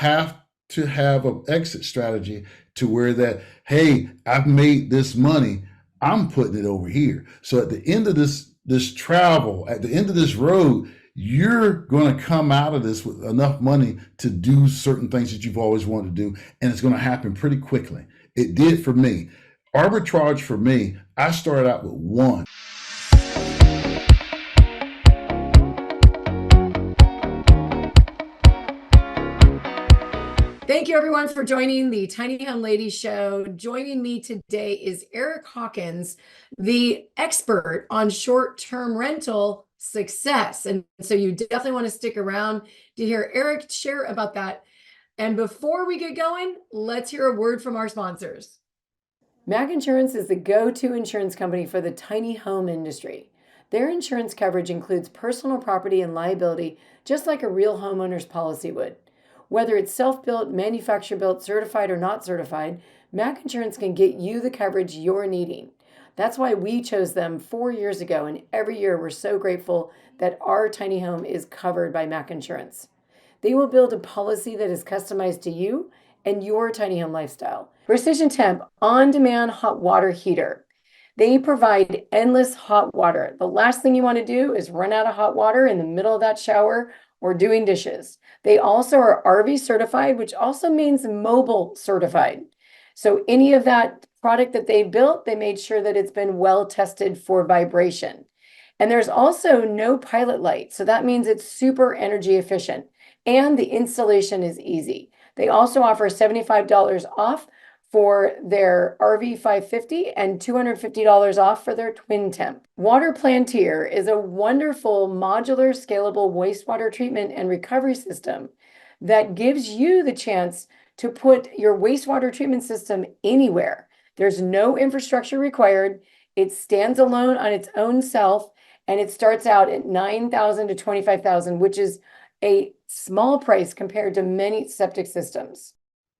have to have an exit strategy to where that, hey, I've made this money, I'm putting it over here. So at the end of this travel, at the end of this road, you're going to come out of this with enough money to do certain things that you've always wanted to do, and it's going to happen pretty quickly. It did for me. Arbitrage for me, I started out with one. Thank you, everyone, for joining the Tiny Home Ladies Show. Joining me today is Eric Hawkins, the expert on short-term rental success. And so you definitely want to stick around to hear Eric share about that. And before we get going, let's hear a word from our sponsors. MAC Insurance is the go-to insurance company for the tiny home industry. Their insurance coverage includes personal property and liability, just like a real homeowner's policy would. Whether it's self-built, manufacturer-built, certified, or not certified, MAC Insurance can get you the coverage you're needing. That's why we chose them 4 years ago, and every year we're so grateful that our tiny home is covered by MAC Insurance. They will build a policy that is customized to you and your tiny home lifestyle. Precision Temp on-demand hot water heater. They provide endless hot water. The last thing you want to do is run out of hot water in the middle of that shower or doing dishes. They also are RV certified, which also means mobile certified. So any of that product that they built, they made sure that it's been well tested for vibration. And there's also no pilot light. So that means it's super energy efficient and the installation is easy. They also offer $75 off for their RV 550 and $250 off for their Twin Temp. Water Plantier is a wonderful modular scalable wastewater treatment and recovery system that gives you the chance to put your wastewater treatment system anywhere. There's no infrastructure required. It stands alone on its own self, and it starts out at $9,000 to $25,000, which is a small price compared to many septic systems.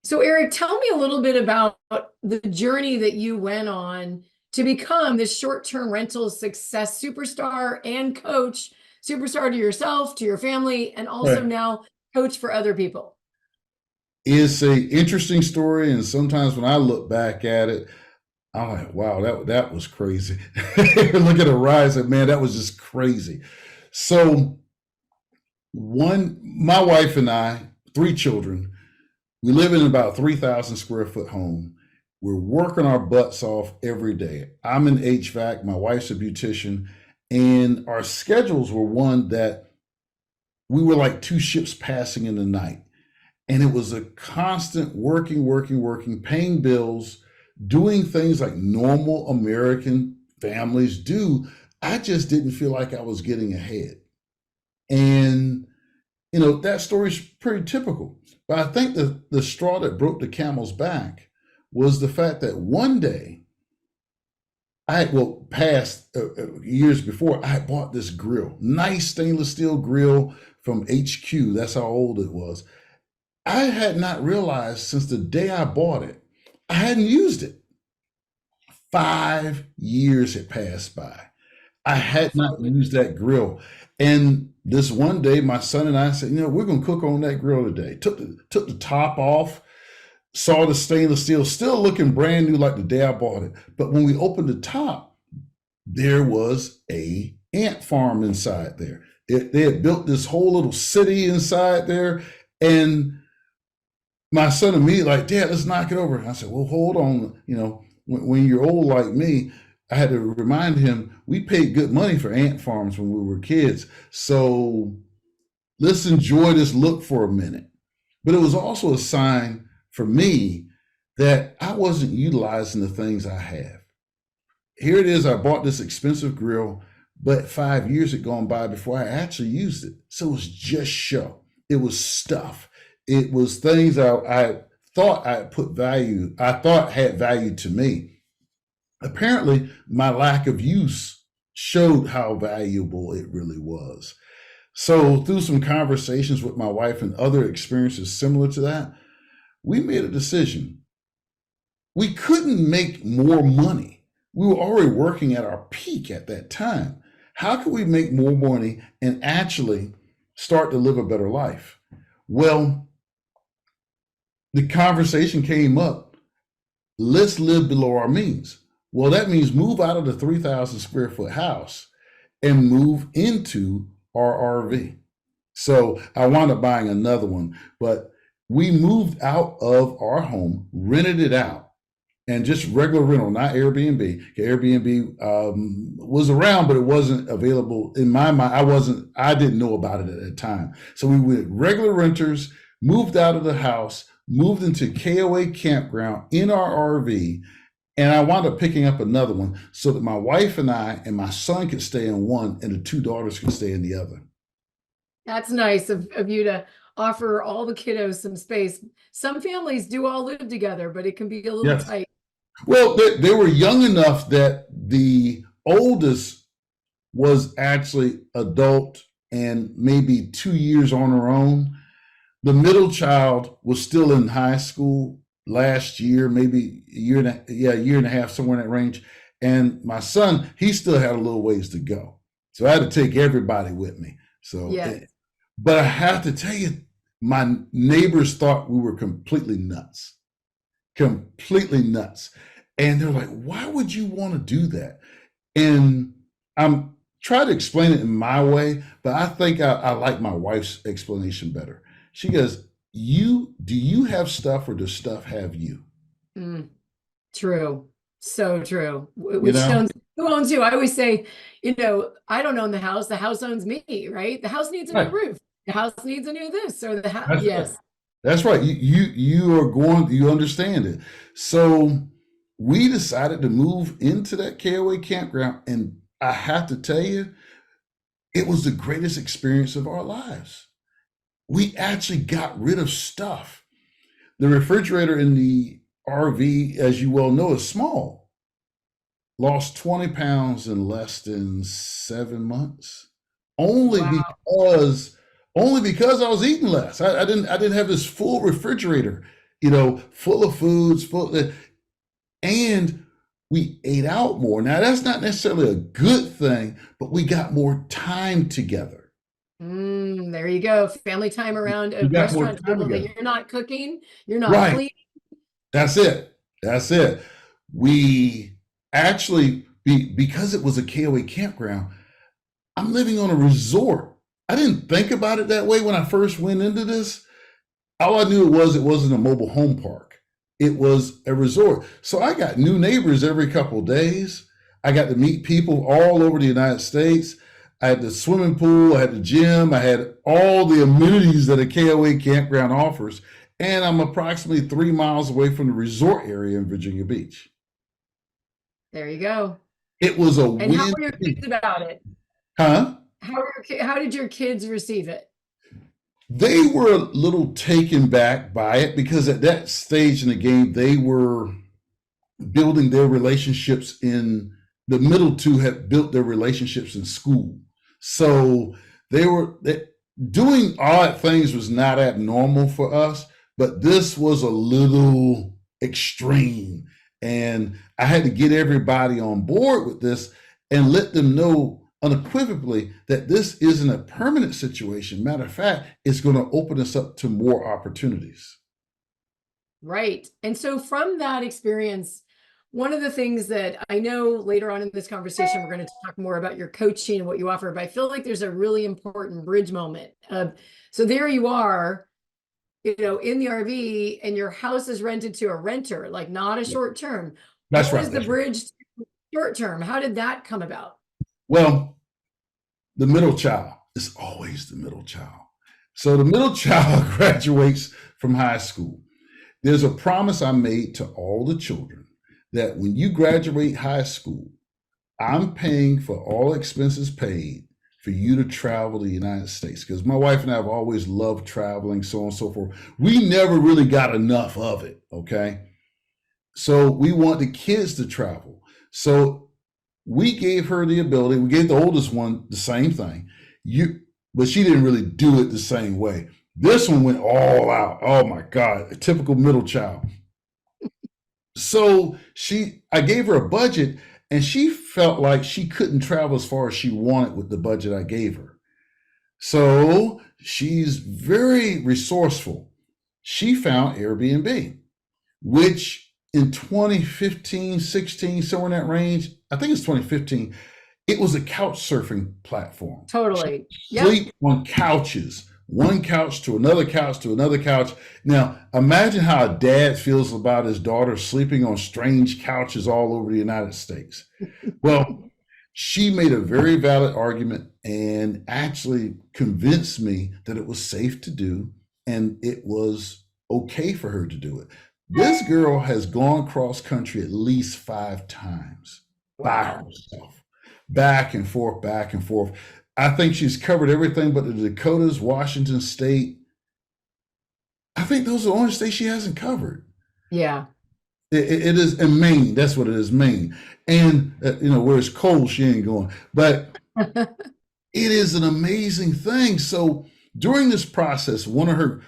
So Eric, tell me a little bit about the journey that you went on to become this short-term rental success superstar and coach, superstar to yourself, to your family, and also now coach for other people. It's an interesting story, and sometimes when I look back at it, I'm like, wow, that was crazy. Look at the rise, and man, that was just crazy. So my wife and I, 3 children, we live in about a 3,000 square foot home. We're working our butts off every day. I'm in HVAC, my wife's a beautician, and our schedules were one that we were like 2 ships passing in the night. And it was a constant working, paying bills, doing things like normal American families do. I just didn't feel like I was getting ahead. And, that story's pretty typical. But I think the straw that broke the camel's back was the fact that one day, past years before, I had bought this grill, nice stainless steel grill from HQ. That's how old it was. I had not realized since the day I bought it, I hadn't used it. 5 years had passed by. I had not used that grill. And this one day, my son and I said, we're going to cook on that grill today. Took the top off, saw the stainless steel, still looking brand new like the day I bought it. But when we opened the top, there was a ant farm inside there. They had built this whole little city inside there. And my son immediately like, Dad, let's knock it over. And I said, well, hold on. When you're old like me, I had to remind him we paid good money for ant farms when we were kids. So let's enjoy this look for a minute. But it was also a sign for me that I wasn't utilizing the things I have. Here it is, I bought this expensive grill, but 5 years had gone by before I actually used it. So it was just show. It was stuff. It was things I thought I thought had value to me. Apparently, my lack of use showed how valuable it really was. So through some conversations with my wife and other experiences similar to that, we made a decision. We couldn't make more money. We were already working at our peak at that time. How could we make more money and actually start to live a better life? Well, the conversation came up, let's live below our means. Well, that means move out of the 3,000 square foot house and move into our RV. So I wound up buying another one, but we moved out of our home, rented it out, and just regular rental, not Airbnb. Airbnb was around, but it wasn't available in my mind. I didn't know about it at the time. So we went regular renters, moved out of the house, moved into KOA campground in our RV, and I wound up picking up another one so that my wife and I and my son could stay in one and the two daughters could stay in the other. That's nice of you to offer all the kiddos some space. Some families do all live together, but it can be a little tight. Well, they were young enough that the oldest was actually adult and maybe 2 years on her own. The middle child was still in high school last year, maybe a year and a half, somewhere in that range. And my son, he still had a little ways to go. So I had to take everybody with me. So, but I have to tell you, my neighbors thought we were completely nuts. Completely nuts. And they're like, why would you want to do that? And I'm trying to explain it in my way, but I think I like my wife's explanation better. She goes, do you have stuff or does stuff have you? True. So true. Which owns, who owns you? I always say, I don't own the house owns me, right? The house needs a new roof. The house needs a new this or the house. Yes. Right. That's right. You understand it. So we decided to move into that KOA campground. And I have to tell you, it was the greatest experience of our lives. We actually got rid of stuff. The refrigerator in the RV, as you well know, is small. Lost 20 pounds in less than 7 months. Only because I was eating less. I didn't have this full refrigerator, full of foods, and we ate out more. Now that's not necessarily a good thing, but we got more time together. There you go. Family time around a restaurant table that you're not cooking, you're not cleaning. That's it. We actually, because it was a KOA campground, I'm living on a resort. I didn't think about it that way when I first went into this. All I knew it wasn't a mobile home park. It was a resort. So I got new neighbors every couple of days. I got to meet people all over the United States. I had the swimming pool, I had the gym, I had all the amenities that a KOA campground offers. And I'm approximately 3 miles away from the resort area in Virginia Beach. There you go. It was a win. And how were your kids about it? Huh? How did your kids receive it? They were a little taken back by it because at that stage in the game, they were building their relationships the middle two had built their relationships in school. So doing odd things was not abnormal for us, but this was a little extreme. And I had to get everybody on board with this and let them know unequivocally that this isn't a permanent situation. Matter of fact, it's going to open us up to more opportunities. Right. And so from that experience, one of the things that I know later on in this conversation, we're going to talk more about your coaching and what you offer, but I feel like there's a really important bridge moment. So there you are, in the RV and your house is rented to a renter, like not a short term. That's right. What was the bridge to short term? How did that come about? Well, the middle child is always the middle child. So the middle child graduates from high school. There's a promise I made to all the children that when you graduate high school, I'm paying for all expenses paid for you to travel to the United States. Because my wife and I have always loved traveling, so on and so forth. We never really got enough of it, okay? So we want the kids to travel. So we gave her the ability, we gave the oldest one the same thing, but she didn't really do it the same way. This one went all out. Oh my God, a typical middle child. So I gave her a budget and she felt like she couldn't travel as far as she wanted with the budget I gave her. So she's very resourceful. she found Airbnb, which in 2015, 16, somewhere in that range, I think it's 2015, it was a couch surfing platform. Totally. Yep. Sleep on couches, one couch to another couch to another couch. Now, imagine how a dad feels about his daughter sleeping on strange couches all over the United States. Well, she made a very valid argument and actually convinced me that it was safe to do and it was okay for her to do it. This girl has gone cross country at least 5 times by herself, back and forth, back and forth. I think she's covered everything but the Dakotas, Washington State. I think those are the only states she hasn't covered. Yeah. It is in Maine. That's what it is, Maine. And, where it's cold, she ain't going. But it is an amazing thing. So during this process, one of her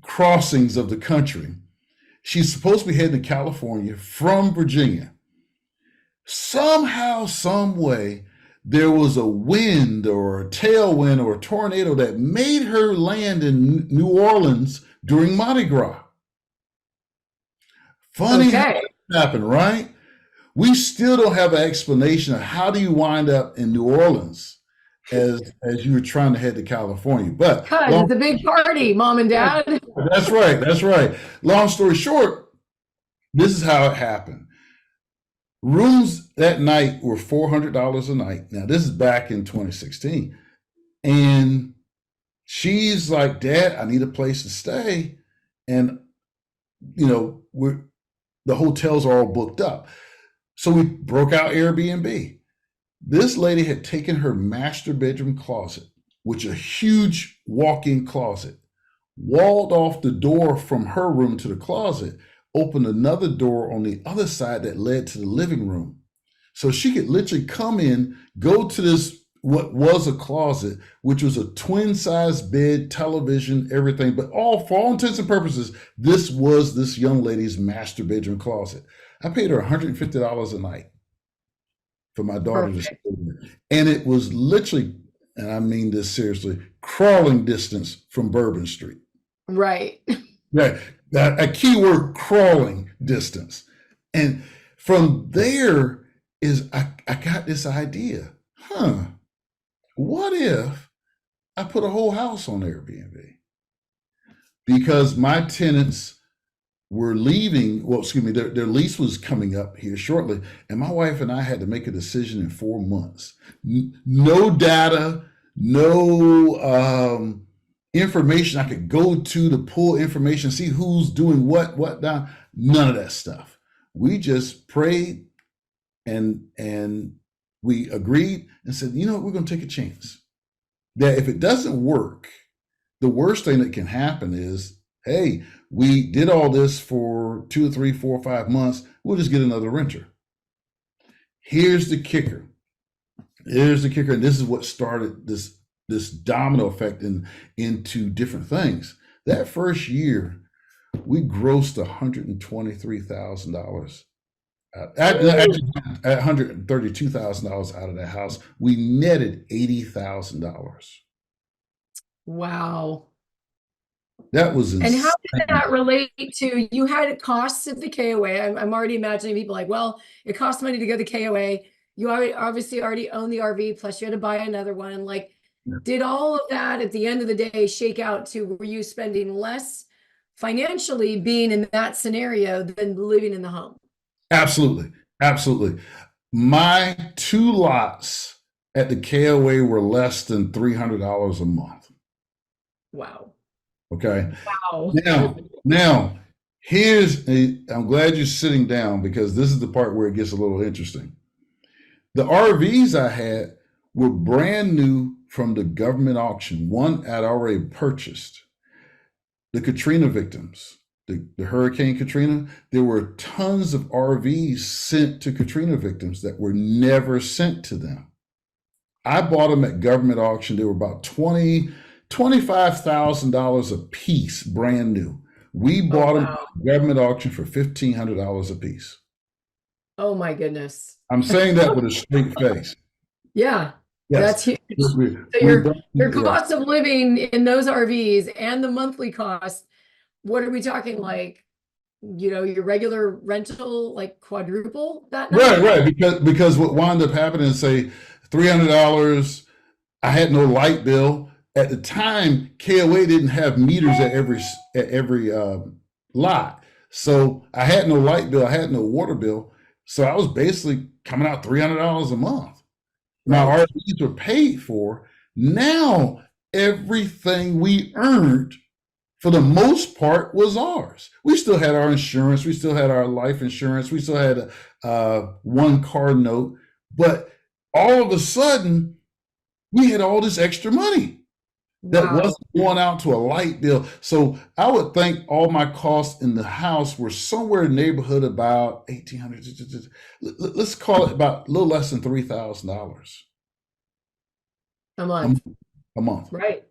crossings of the country, she's supposed to be heading to California from Virginia. Somehow, some way, there was a wind or a tailwind or a tornado that made her land in New Orleans during Mardi Gras. Funny how that happened, right? We still don't have an explanation of how do you wind up in New Orleans as you were trying to head to California. But because it's a big party, Mom and Dad. That's right. That's right. Long story short, this is how it happened. Rooms that night were $400 a night. Now, this is back in 2016. And she's like, Dad, I need a place to stay. And, the hotels are all booked up. So we broke out Airbnb. This lady had taken her master bedroom closet, which is a huge walk-in closet, walled off the door from her room to the closet, opened another door on the other side that led to the living room. So she could literally come in, go to this, what was a closet, which was a twin size bed, television, everything, but for all intents and purposes, this was this young lady's master bedroom closet. I paid her $150 a night for my daughter to stay there. And it was literally, and I mean this seriously, crawling distance from Bourbon Street. Right. Yeah, a keyword, crawling distance. And from there I got this idea, what if I put a whole house on Airbnb? Because my tenants were leaving, their lease was coming up here shortly, and my wife and I had to make a decision in 4 months. No data, no information I could go to pull information, see who's doing what down. None of that stuff. We just prayed and we agreed and said, we're going to take a chance. That if it doesn't work, the worst thing that can happen is, hey, we did all this for 2 or 3, 4, 5 months. We'll just get another renter. Here's the kicker. And this is what started this domino effect into different things. That first year, we grossed $123,000. $132,000 out of that house. We netted $80,000. Wow. That was insane. And how did that relate to, you had costs of the KOA? I'm already imagining people like, well, it costs money to go to the KOA. You obviously already own the RV, plus you had to buy another one. Like, did all of that at the end of the day shake out to, were you spending less financially being in that scenario than living in the home? Absolutely. Absolutely. My 2 lots at the KOA were less than $300 a month. Wow. Okay. Wow. Now, I'm glad you're sitting down because this is the part where it gets a little interesting. The RVs I had were brand new from the government auction. One I'd already purchased. The Katrina victims, the Hurricane Katrina, there were tons of RVs sent to Katrina victims that were never sent to them. I bought them at government auction. They were about $25,000 a piece, brand new. We bought them at government auction for $1,500 a piece. Oh my goodness. I'm saying that with a straight face. Yeah. Yes. That's huge. So your cost of living in those RVs and the monthly cost what are we talking, like, your regular rental, like quadruple that Right, number? right. Because what wound up happening, say $300. I had no light bill at the time. KOA didn't have meters at every lot, so I had no light bill. I had no water bill, so I was basically coming out $300 a month. My Right. RVs were paid for. Now everything we earned, for the most part, was ours. We still had our insurance. We still had our life insurance. We still had one car note. But all of a sudden, we had all this extra money that Wow. wasn't going out to a light bill. So I would think all my costs in the house were somewhere in the neighborhood about 1,800. Let's call it about a little less than $3,000 A a month. month. A month. Right.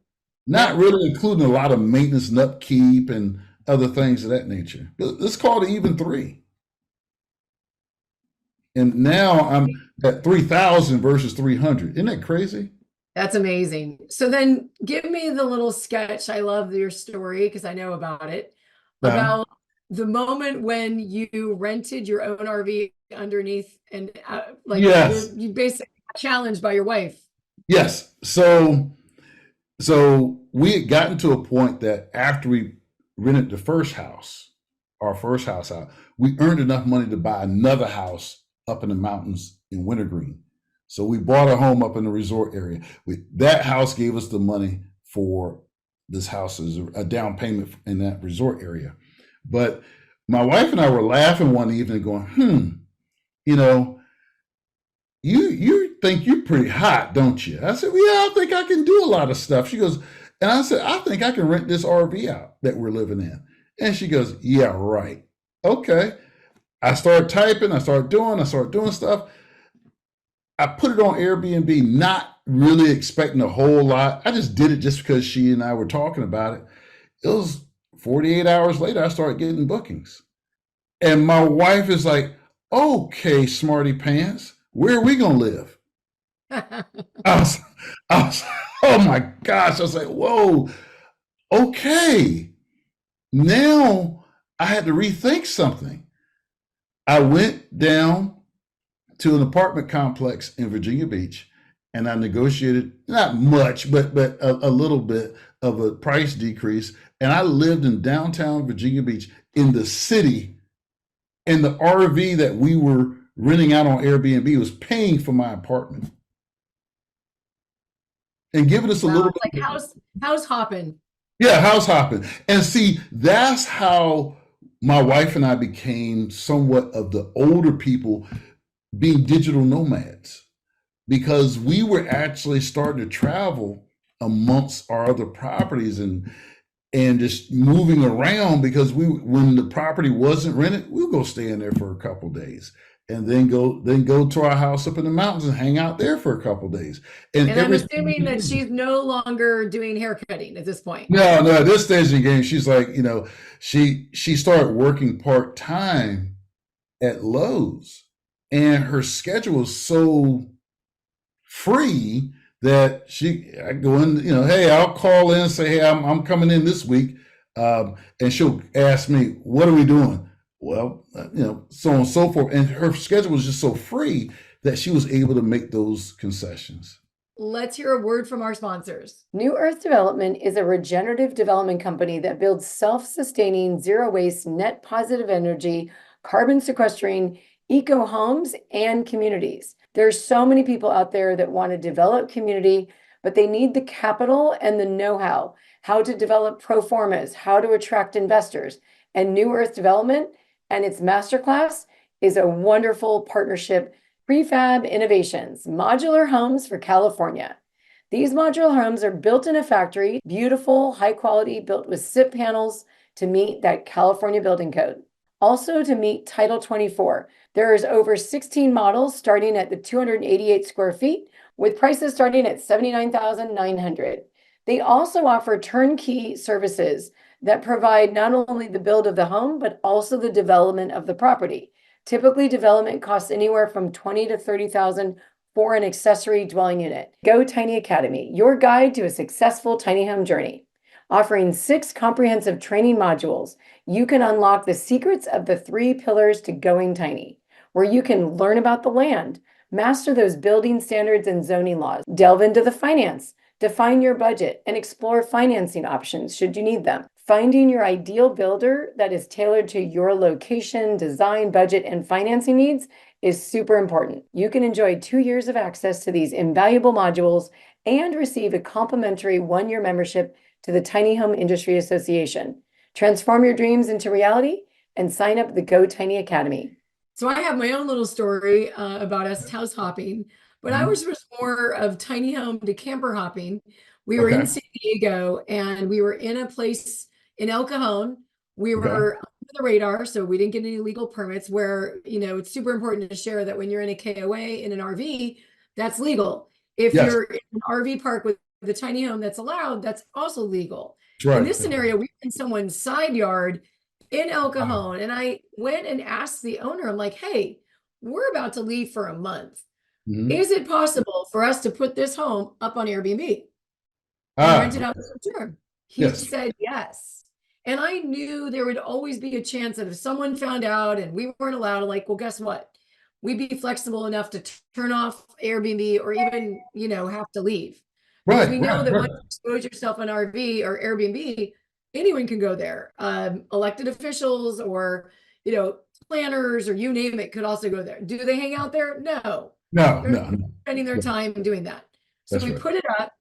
Not Yeah. really including a lot of maintenance and upkeep and other things of that nature. Let's call it even three. And now I'm at 3,000 versus 300. Isn't that crazy? That's amazing. So then give me the little sketch. I love your story because I know about it, Uh, about the moment when you rented your own RV underneath and like yes, you basically got challenged by your wife. yes. So we had gotten to a point that after we rented the first house, our first house out, we earned enough money to buy another house up in the mountains in Wintergreen. So we bought a home up in the resort area. That house gave us the money for this house as a down payment in that resort area. But my wife and I were laughing one evening, going, you know, you think you're pretty hot, don't you? I said, well, yeah, I think I can do a lot of stuff. She goes, and I said, I think I can rent this RV out that we're living in. And she goes, yeah, right. Okay. I started typing, I started doing stuff. I put it on Airbnb, not really expecting a whole lot. I just did it just because she and I were talking about it. It was 48 hours later, I started getting bookings. And my wife is like, okay, smarty pants, where are we going to live? I was, I was, oh my gosh. I was like, whoa, okay. Now I had to rethink something. I went down to an apartment complex in Virginia Beach and I negotiated not much, but a little bit of a price decrease. And I lived in downtown Virginia Beach in the city, and the RV that we were renting out on Airbnb was paying for my apartment and giving us a Wow, little it's like bit. house hopping. Yeah, house hopping. And see, that's how my wife and I became somewhat of the older people being digital nomads, because we were actually starting to travel amongst our other properties and just moving around, because when the property wasn't rented, we'll go stay in there for a couple of days and then go to our house up in the mountains and hang out there for a couple of days. And And I'm every assuming that she's no longer doing hair cutting at this point. no, at this stage in the game, she's like, she started working part-time at Lowe's, and her schedule is so free that I go in, hey, I'll call in and say, hey, I'm coming in this week. And she'll ask me, what are we doing? Well, so on and so forth. And her schedule was just so free that she was able to make those concessions. Let's hear a word from our sponsors. New Earth Development is a regenerative development company that builds self-sustaining, zero-waste, net positive energy, carbon sequestering, eco homes and communities. There's so many people out there that want to develop community, but they need the capital and the know-how, how to develop pro formas, how to attract investors. And New Earth Development and its masterclass is a wonderful partnership. Prefab Innovations, modular homes for California. These modular homes are built in a factory, beautiful, high quality, built with SIP panels to meet that California building code. Also to meet Title 24. There is over 16 models starting at the 288 square feet with prices starting at $79,900. They also offer turnkey services that provide not only the build of the home, but also the development of the property. Typically, development costs anywhere from $20,000 to $30,000 for an accessory dwelling unit. Go Tiny Academy, your guide to a successful tiny home journey. Offering 6 comprehensive training modules, you can unlock the secrets of the 3 pillars to going tiny, where you can learn about the land, master those building standards and zoning laws, delve into the finance, define your budget, and explore financing options should you need them. Finding your ideal builder that is tailored to your location, design, budget, and financing needs is super important. You can enjoy 2 years of access to these invaluable modules and receive a complimentary 1-year membership to the Tiny Home Industry Association. Transform your dreams into reality and sign up at the Go Tiny Academy. So I have my own little story about us house hopping, but ours was more of tiny home to camper hopping. We were in San Diego and we were in a place in El Cajon. We were under the radar, so we didn't get any legal permits where, it's super important to share that when you're in a KOA in an RV, that's legal. If you're in an RV park with the tiny home that's allowed, that's also legal. In this scenario, we were in someone's side yard in El Cajon, and I went and asked the owner, I'm like, hey, we're about to leave for a month. Is it possible for us to put this home up on Airbnb and rent it out for term? He said yes. And I knew there would always be a chance that if someone found out and we weren't allowed, like, well, guess what? We'd be flexible enough to turn off Airbnb or even, have to leave. Because we know that once you expose yourself on RV or Airbnb, anyone can go there. Elected officials or, planners or you name it could also go there. Do they hang out there? No. They're spending their time doing that. So we put it up.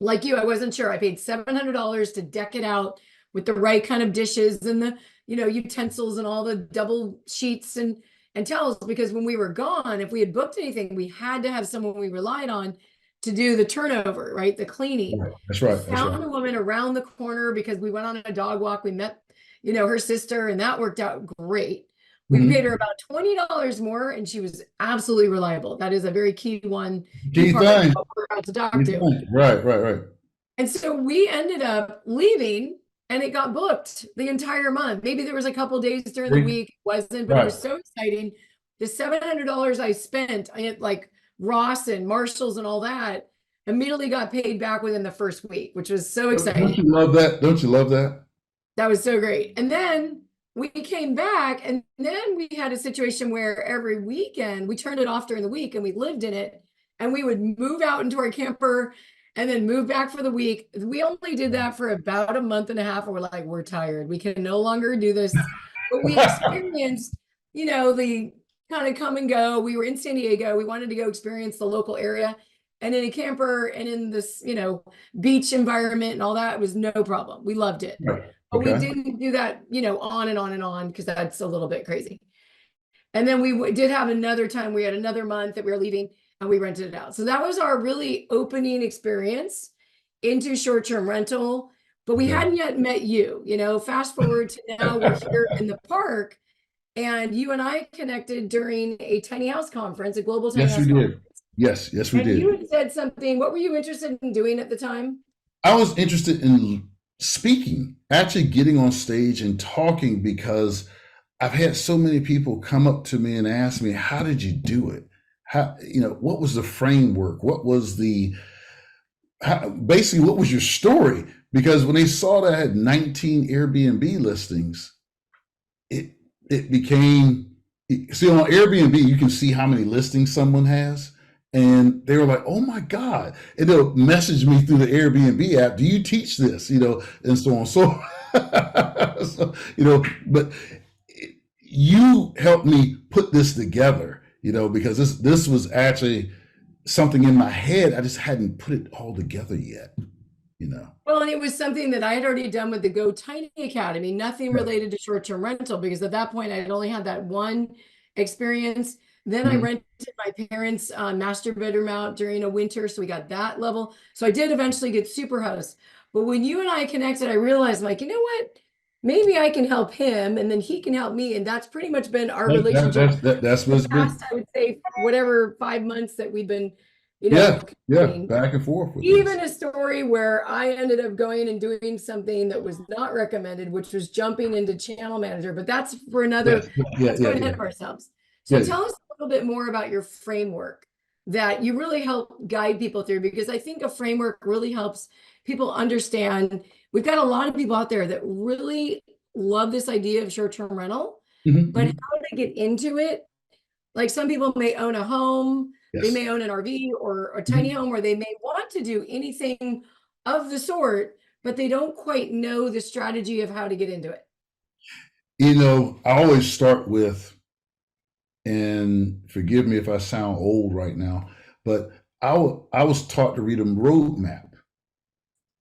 Like you, I wasn't sure. I paid $700 to deck it out with the right kind of dishes and the, utensils and all the double sheets and towels, because when we were gone, if we had booked anything, we had to have someone we relied on to do the turnover, right? The cleaning. That's right. Found a woman around the corner because we went on a dog walk. We met, her sister, and that worked out great. We paid her about $20 more, and she was absolutely reliable. That is a very key one. Key thing. We're about to talk to. Right. And so we ended up leaving, and it got booked the entire month. Maybe there was a couple days during the week, it wasn't, but it was so exciting. The $700 I spent, I had like Ross and Marshalls and all that, immediately got paid back within the first week, which was so exciting. Don't you love that? Don't you love that? That was so great. And then we came back, and then we had a situation where every weekend we turned it off during the week and we lived in it, and we would move out into our camper and then move back for the week. We only did that for about a month and a half, and we're like, we're tired. We can no longer do this. But we experienced, the kind of come and go. We were in San Diego. We wanted to go experience the local area, and in a camper and in this, beach environment and all that, it was no problem. We loved it. But we didn't do that, on and on and on, because that's a little bit crazy. And then we did have another time, we had another month that we were leaving and we rented it out. So that was our really opening experience into short-term rental, but we hadn't yet met you, fast forward to now we're here in the park, and you and I connected during a tiny house conference, a global tiny house conference. Yes, we did. You had said something. What were you interested in doing at the time? I was interested in speaking, actually getting on stage and talking, because I've had so many people come up to me and ask me, how did you do it? How, what was the framework? What was basically, what was your story? Because when they saw that I had 19 Airbnb listings, it became, see, on Airbnb, you can see how many listings someone has. And they were like, oh my God. And they'll message me through the Airbnb app, do you teach this? And so on. So, but you helped me put this together, because this was actually something in my head. I just hadn't put it all together yet, Well, and it was something that I had already done with the Go Tiny Academy, nothing related to short-term rental, because at that point I had only had that one experience. Then I rented my parents' master bedroom out during a winter, so we got that level. So I did eventually get Superhouse. But when you and I connected, I realized, like, you know what? Maybe I can help him, and then he can help me, and that's pretty much been our relationship. That's what's been. I would say whatever 5 months that we've been, back and forth. Even a story where I ended up going and doing something that was not recommended, which was jumping into channel manager. But that's for another. Let's go ahead of ourselves. So tell us a little bit more about your framework that you really help guide people through, because I think a framework really helps people understand. We've got a lot of people out there that really love this idea of short-term rental, but Mhm. how to get into it. Like some people may own a home, they Yes. may own an RV or a tiny Mhm. home, or they may want to do anything of the sort, but they don't quite know the strategy of how to get into it. I always start with, and forgive me if I sound old right now, but I was taught to read a road map.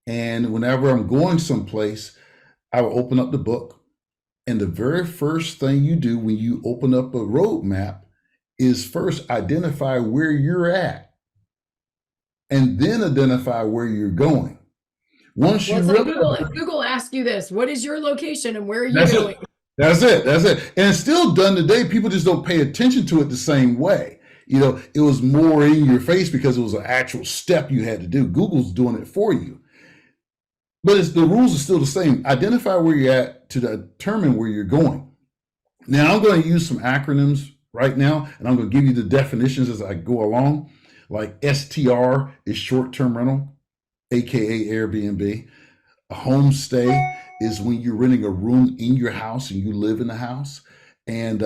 And whenever I'm going someplace, I will open up the book. And the very first thing you do when you open up a road map is first identify where you're at and then identify where you're going. Once Well, you it's like realize Google. If Google asks you this, what is your location and where are you that's going? it. That's it. That's it. And it's still done today. People just don't pay attention to it the same way. It was more in your face because it was an actual step you had to do. Google's doing it for you. But the rules are still the same. Identify where you're at to determine where you're going. Now, I'm going to use some acronyms right now, and I'm going to give you the definitions as I go along. Like STR is short term rental, AKA Airbnb. A homestay is when you're renting a room in your house and you live in the house. And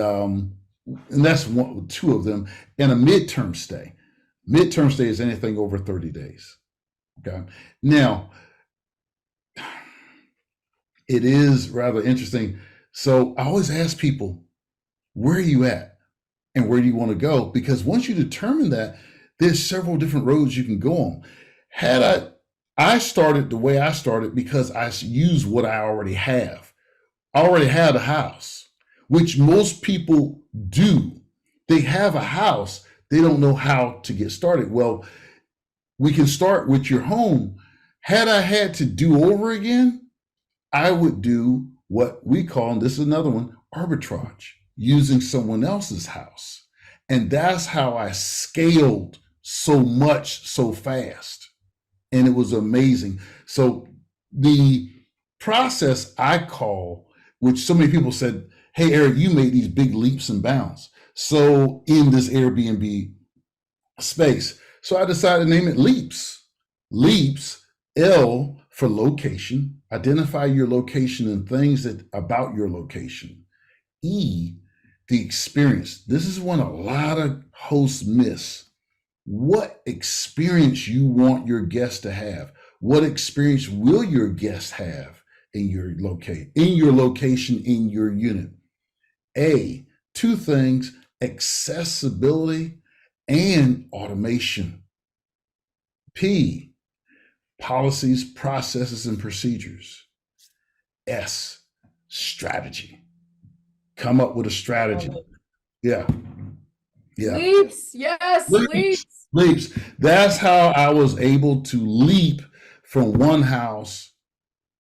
that's two of them. And a midterm stay. Midterm stay is anything over 30 days. Okay. Now, it is rather interesting. So I always ask people, where are you at and where do you want to go? Because once you determine that, there's several different roads you can go on. Had I started the way I started because I use what I already have. I already had a house, which most people do. They have a house, they don't know how to get started. Well, we can start with your home. Had I had to do over again, I would do what we call, and this is another one, arbitrage, using someone else's house. And that's how I scaled so much so fast. And it was amazing. So the process I call, which so many people said, hey, Eric, you made these big leaps and bounds. So in this Airbnb space. So I decided to name it Leaps. Leaps, L for location, identify your location and things that about your location. E, the experience. This is one a lot of hosts miss. What experience you want your guest to have? What experience will your guest have in your location, in your unit? A, two things, accessibility and automation. P, policies, processes, and procedures. S, strategy. Come up with a strategy. Yeah. Yeah. Leaps. Yes, Leaps. leaps. Leaps. That's how I was able to leap from one house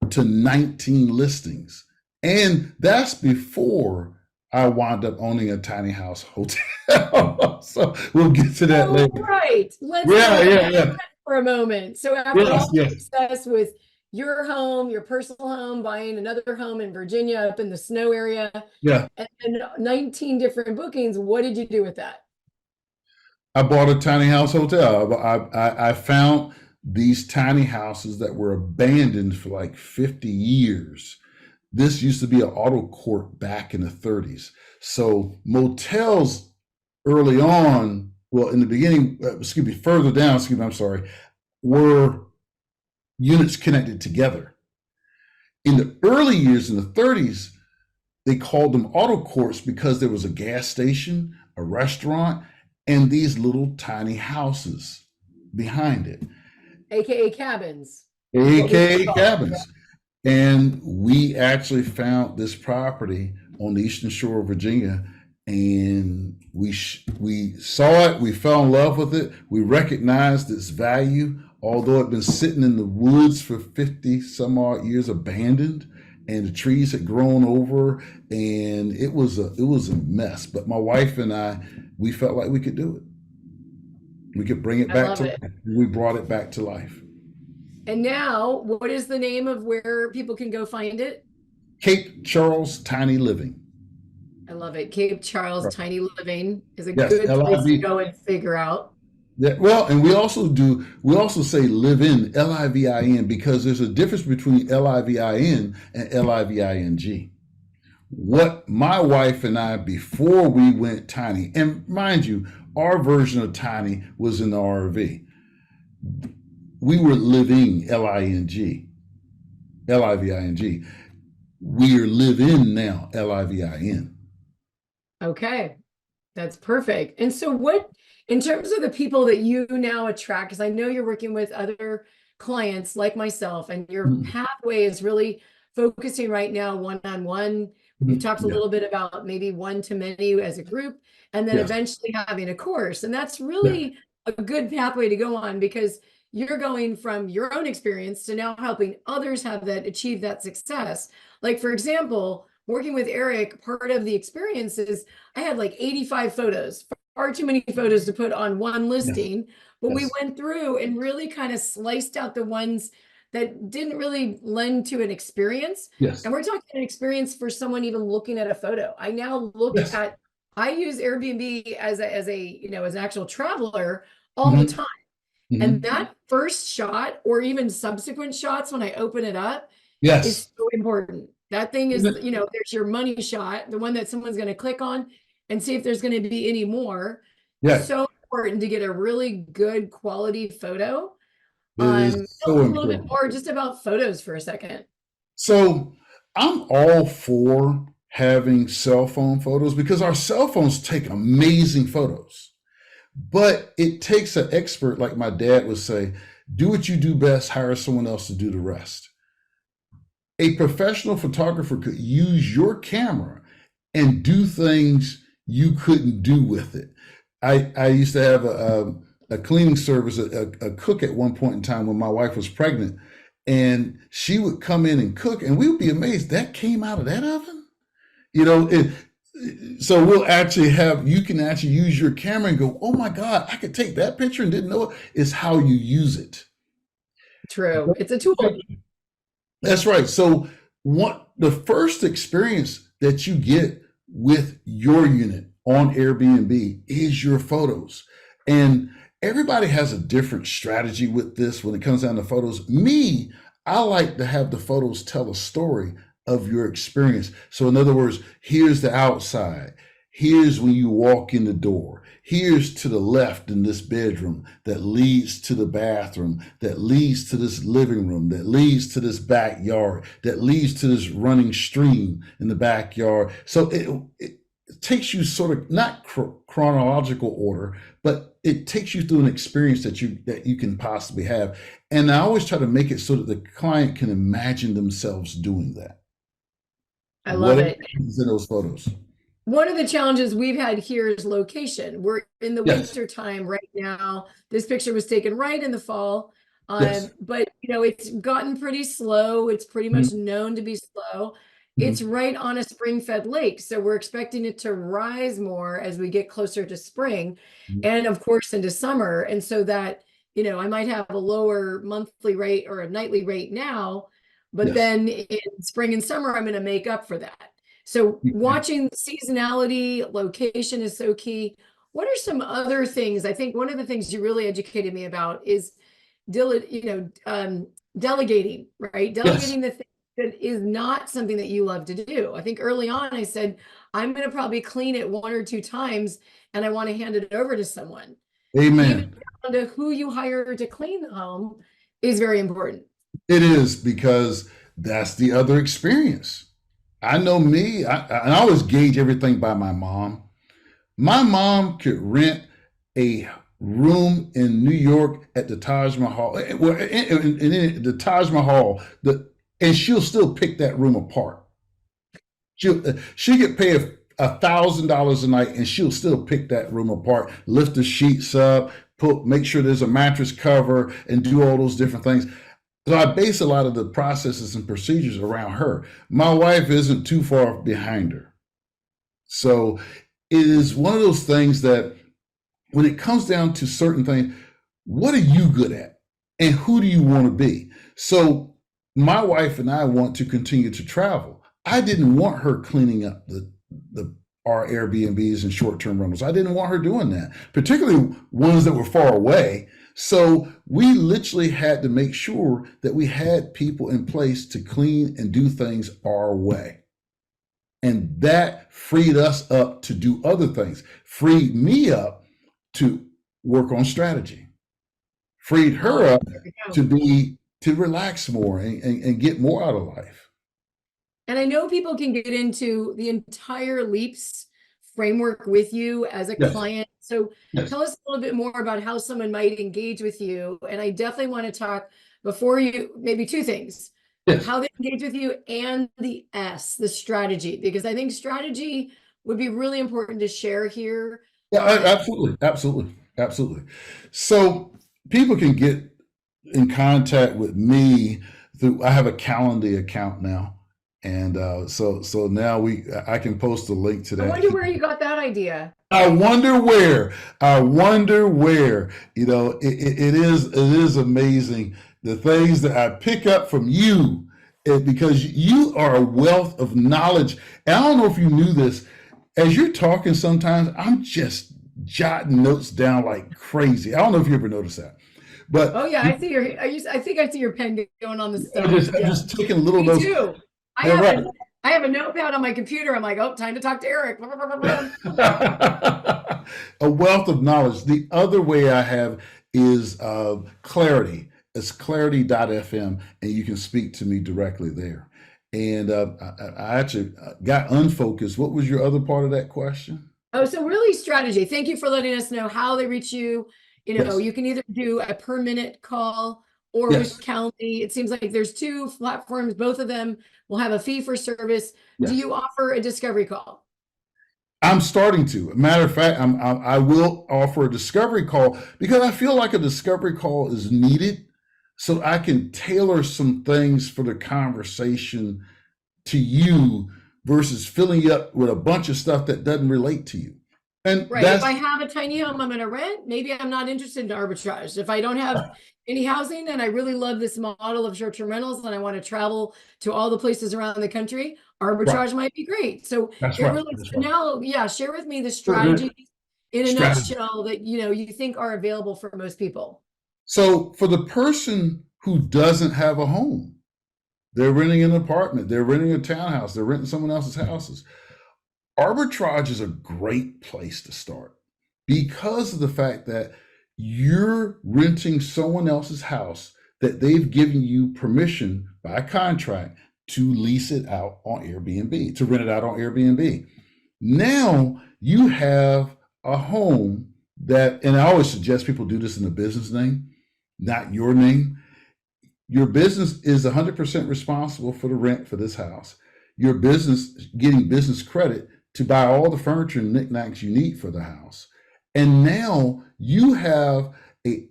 to 19 listings. And that's before I wound up owning a tiny house hotel. So we'll get to that later. Right. Let's Yeah, go yeah, back yeah. for a moment. So after Yes, all the yes. success with your home, your personal home, buying another home in Virginia up in the snow area, Yeah. and 19 different bookings, what did you do with that? I bought a tiny house hotel. I found these tiny houses that were abandoned for like 50 years. This used to be an auto court back in the 30s. So motels early on, well, in the beginning, excuse me, further down, excuse me, I'm sorry, were units connected together. In the early years, in the 30s, they called them auto courts because there was a gas station, a restaurant, and these little tiny houses behind it, AKA cabins. aka cabins. And we actually found this property on the eastern shore of Virginia, and we saw it. We fell in love with it. We recognized its value, although it'd been sitting in the woods for 50 some odd years, abandoned, and the trees had grown over, and it was a mess. But my wife and I, we felt like we could do it. We could bring it I back love to it. life. We brought it back to life. And now, what is the name of where people can go find it? Cape Charles Tiny Living. I love it. Cape Charles Tiny Living is a Yes, good place to LIV. go and figure out. Yeah, well, and we also say live in, Livin, because there's a difference between Livin and Living. What my wife and I, before we went tiny, and mind you, our version of tiny was in the RV. We were living, Living. We are live in now, Livin. Okay, that's perfect. And so what, in terms of the people that you now attract, because I know you're working with other clients like myself, and your Mhm. pathway is really focusing right now one-on-one. You've Mhm. talked a Yeah. little bit about maybe one to many as a group, and then Yes. eventually having a course. And that's Yeah. really a good pathway to go on, because you're going from your own experience to now helping others have that, achieve that success. Like, for example, working with Eric, part of the experience is I had like 85 photos, far too many photos to put on one Yes. listing. But we Yes. went through and really kind of sliced out the ones that didn't really lend to an experience. Yes. And we're talking an experience for someone even looking at a photo. I now look Yes. at, I use Airbnb as a, as an actual traveler all the Hmm. time. And Hmm. that first shot, or even subsequent shots when I open it up, is Yes. so important. That thing is, there's your money shot, the one that someone's going to click on and see if there's going to be any more. Yeah. So important to get a really good quality photo. It is Tell so us a little bit important. more just about photos for a second. So I'm all for having cell phone photos because our cell phones take amazing photos. But it takes an expert, like my dad would say, do what you do best, hire someone else to do the rest. A professional photographer could use your camera and do things you couldn't do with it. I used to have a cleaning service, a cook at one point in time when my wife was pregnant, and she would come in and cook, and we would be amazed that came out of that oven. You know, it, so we'll actually have, you can actually use your camera and go, oh my God, I could take that picture and didn't know it. It's how you use it. True. It's a tool. That's right. So what the first experience that you get with your unit on Airbnb is your photos. And everybody has a different strategy with this when it comes down to photos. Me, I like to have the photos tell a story of your experience. So in other words, here's the outside. Here's when you walk in the door. Here's to the left in this bedroom that leads to the bathroom, that leads to this living room, that leads to this backyard, that leads to this running stream in the backyard. So it takes you sort of not chronological order, but it takes you through an experience that you can possibly have. And I always try to make it so that the client can imagine themselves doing that. I love Whatever it. is in those photos. One of the challenges we've had here is location. We're in the Yes. winter time right now. This picture was taken right in the fall. Yes. But it's gotten pretty slow. It's pretty Mhm. much known to be slow. It's Mhm. right on a spring-fed lake, so we're expecting it to rise more as we get closer to spring, Mhm. and of course into summer. And so that, I might have a lower monthly rate or a nightly rate now, but Yes. then in spring and summer, I'm going to make up for that. So Mhm. watching seasonality, location is so key. What are some other things? I think one of the things you really educated me about is delegating, right? Yes. Delegating the thing that is not something that you love to do. I think early on I said, I'm going to probably clean it one or two times and I want to hand it over to someone. Even Amen. down to who you hire to clean the home is very important. It is because that's the other experience. I know me, I always gauge everything by my mom. My mom could rent a room in New York at the Taj Mahal, well, in the Taj Mahal, and she'll still pick that room apart. She could pay $1,000 a night, and she'll still pick that room apart, lift the sheets up, make sure there's a mattress cover, and do all those different things. So I base a lot of the processes and procedures around her. My wife isn't too far behind her. So it is one of those things that when it comes down to certain things, what are you good at? And who do you want to be? So my wife and I want to continue to travel. I didn't want her cleaning up the our Airbnbs and short-term rentals. I didn't want her doing that, particularly ones that were far away. So we literally had to make sure that we had people in place to clean and do things our way. And that freed us up to do other things, freed me up to work on strategy, freed her up to relax more and get more out of life. And I know people can get into the entire LEAPS framework with you as a client. So tell us a little bit more about how someone might engage with you. And I definitely want to talk before you, maybe two things. How they engage with you and the strategy, because I think strategy would be really important to share here. Yeah, absolutely. So people can get in contact with me through, I have a Calendly account now. And so now I can post a link to that. I wonder where you got that idea. I wonder where. You know, it is amazing the things that I pick up from you, because you are a wealth of knowledge. And I don't know if you knew this. As you're talking, sometimes I'm just jotting notes down like crazy. I don't know if you ever noticed that. But oh yeah, I see your. I think I see your pen going on the stuff. I'm just taking little notes. Me too. I have a notepad on my computer. I'm like, oh, time to talk to Eric. A wealth of knowledge. The other way I have is Clarity. It's clarity.fm, and you can speak to me directly there. And I actually got unfocused. What was your other part of that question? Oh, so really strategy. Thank you for letting us know how they reach you. You know, you can either do a per minute call or with Calendly. It seems like there's two platforms. Both of them will have a fee for service. Do you offer a discovery call? I'm starting to. Matter of fact, I will offer a discovery call because I feel like a discovery call is needed, so I can tailor some things for the conversation to you versus filling you up with a bunch of stuff that doesn't relate to you. And if I have a tiny home I'm going to rent, maybe I'm not interested in arbitrage. If I don't have any housing and I really love this model of short-term rentals and I want to travel to all the places around the country, arbitrage might be great. So now, share with me the strategies in a nutshell that you think are available for most people. So for the person who doesn't have a home, they're renting an apartment, they're renting a townhouse, they're renting someone else's houses. Arbitrage is a great place to start because of the fact that you're renting someone else's house that they've given you permission by contract to lease it out on Airbnb, to rent it out on Airbnb. Now you have a home that, and I always suggest people do this in a business name, not your name. Your business is 100% responsible for the rent for this house. Your business getting business credit to buy all the furniture and knickknacks you need for the house. And now you have a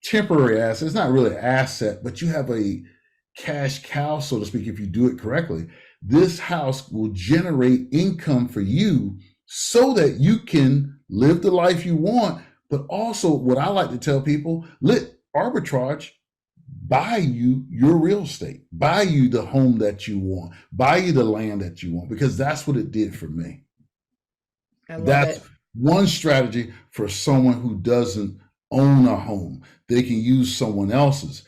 temporary asset. It's not really an asset, but you have a cash cow, so to speak, if you do it correctly. This house will generate income for you so that you can live the life you want. But also, what I like to tell people, let arbitrage buy you your real estate, buy you the home that you want, buy you the land that you want, because that's what it did for me. That's one strategy for someone who doesn't own a home. They can use someone else's.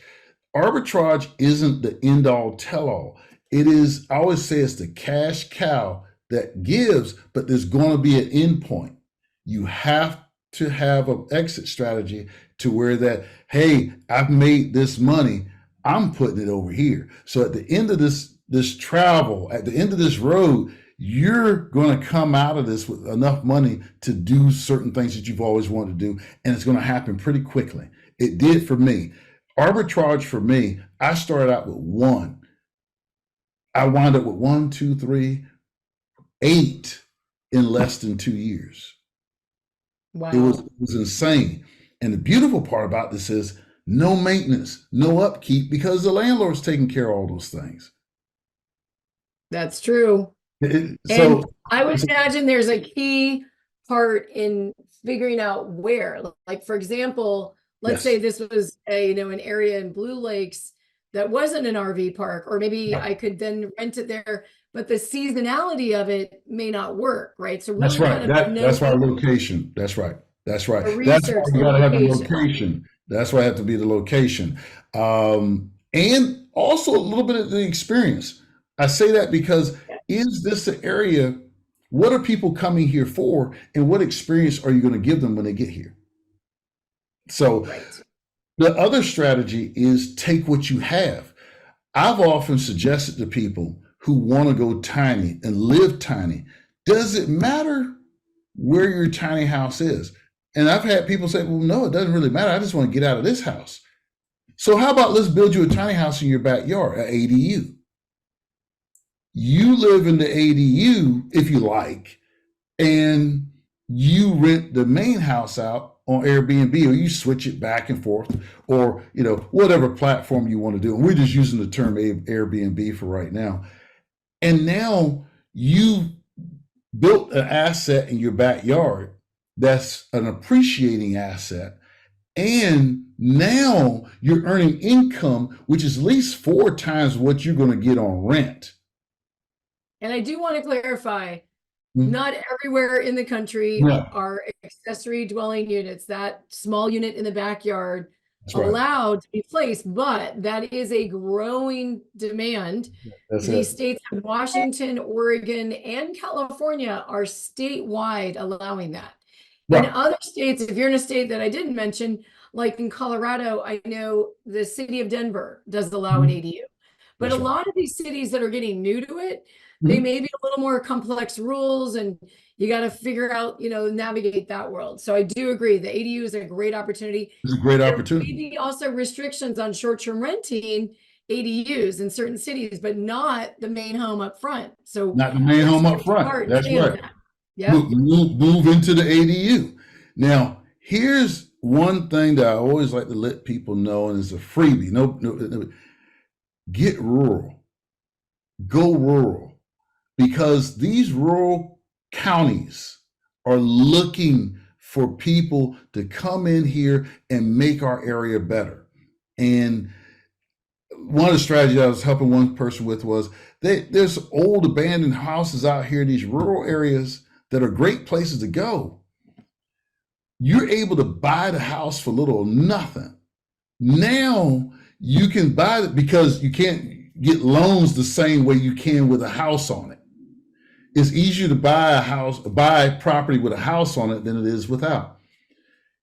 Arbitrage isn't the end all tell all. It is, I always say it's the cash cow that gives, but there's going to be an end point. You have to have an exit strategy to where that, hey, I've made this money, I'm putting it over here. So at the end of this travel, at the end of this road, you're going to come out of this with enough money to do certain things that you've always wanted to do, and it's going to happen pretty quickly. It did for me. Arbitrage for me, I started out with one. I wound up with 1, 2, 3, 8 in less than 2 years. Wow. It was insane. And the beautiful part about this is no maintenance, no upkeep, because the landlord's taking care of all those things. That's true. And I would imagine there's a key part in figuring out where, like, for example, let's say this was an area in Blue Lakes that wasn't an RV park, or maybe I could then rent it there. but the seasonality of it may not work, right? So That's really right. kind of That's why knowing location. That's right. That's right. the That's why research, you the got to have the location. location. That's why it have to be the location. And also a little bit of the experience. I say that because is this an area? What are people coming here for? And what experience are you going to give them when they get here? So Right. the other strategy is take what you have. I've often suggested to people who want to go tiny and live tiny, does it matter where your tiny house is? And I've had people say, well, no, it doesn't really matter. I just want to get out of this house. So how about let's build you a tiny house in your backyard, an ADU. You live in the ADU if you like, and you rent the main house out on Airbnb, or you switch it back and forth, or whatever platform you want to do. And we're just using the term Airbnb for right now. And now you built an asset in your backyard that's an appreciating asset. And now you're earning income, which is at least 4 times what you're going to get on rent. And I do want to clarify, Mhm. not everywhere in the country Yeah, are accessory dwelling units, that small unit in the backyard, that's right. allowed to be placed, but that is a growing demand. That's The it. states of Washington, Oregon, and California are statewide allowing that. In Right. other states, if you're in a state that I didn't mention, like in Colorado, I know the city of Denver does allow an Mhm. ADU. But a That's right. lot of these cities that are getting new to it, they Mhm. may be a little more complex rules, and you got to figure out, navigate that world. So I do agree, the ADU is a great opportunity. It's a great There may opportunity. be also restrictions on short-term renting ADUs in certain cities, but not the main home up front. So Not the main that's home going up to be front. part and That's stay on right. that. Yep. Move into the ADU. Now, here's one thing that I always like to let people know, and it's a freebie. No, get rural. Go rural. Because these rural counties are looking for people to come in here and make our area better. And one of the strategies I was helping one person with was there's old abandoned houses out here in these rural areas that are great places to go. You're able to buy the house for little or nothing. Now you can buy it because you can't get loans the same way you can with a house on it. It's easier to buy property with a house on it than it is without.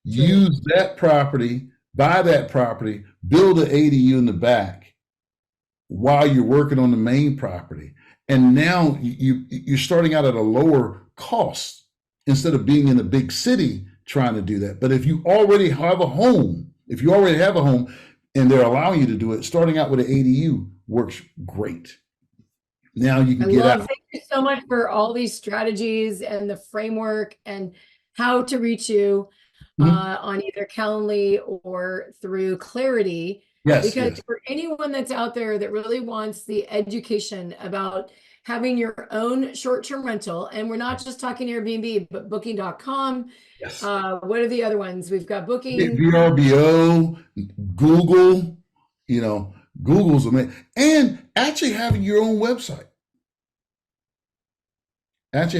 True. Use that property, buy that property, build an ADU in the back while you're working on the main property. And now you're starting out at a lower cost instead of being in a big city trying to do that. But if you already have a home, and they're allowing you to do it, starting out with an ADU works great. Now you can get out. Thank you so much for all these strategies and the framework and how to reach you Mhm. on either Calendly or through Clarity. Yes, Because yes. for anyone that's out there that really wants the education about having your own short-term rental, and we're not just talking Airbnb, but booking.com. Yes. What are the other ones? We've got Booking. VRBO, Google, Google's amazing. And actually having your own website. That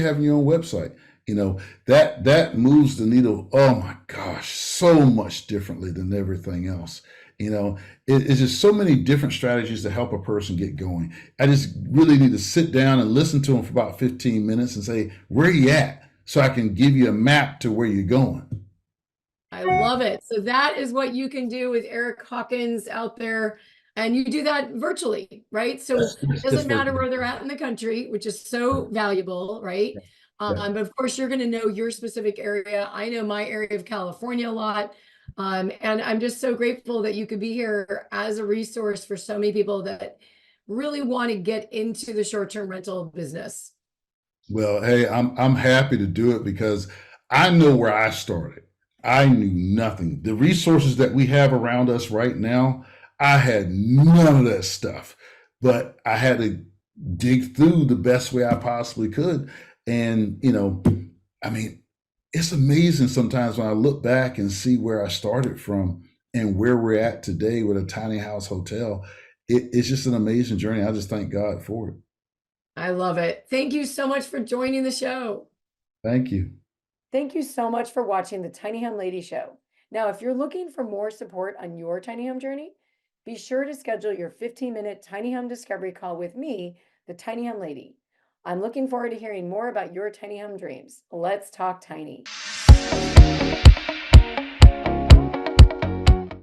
moves the needle. Oh my gosh, so much differently than everything else. It's just so many different strategies to help a person get going. I just really need to sit down and listen to them for about 15 minutes and say, where are you at? So I can give you a map to where you're going. I love it. So that is what you can do with Eric Hawkins out there. And you do that virtually, right? So it doesn't matter where they're at in the country, which is so valuable, right? Yeah. But of course, you're going to know your specific area. I know my area of California a lot. And I'm just so grateful that you could be here as a resource for so many people that really want to get into the short-term rental business. Well, hey, I'm happy to do it because I know where I started. I knew nothing. The resources that we have around us right now, I had none of that stuff, but I had to dig through the best way I possibly could. And, I mean, it's amazing sometimes when I look back and see where I started from and where we're at today with a tiny house hotel. It's just an amazing journey. I just thank God for it. I love it. Thank you so much for joining the show. Thank you. Thank you so much for watching the Tiny Home Lady Show. Now, if you're looking for more support on your tiny home journey, be sure to schedule your 15-minute tiny home discovery call with me, the Tiny Home Lady. I'm looking forward to hearing more about your tiny home dreams. Let's talk tiny.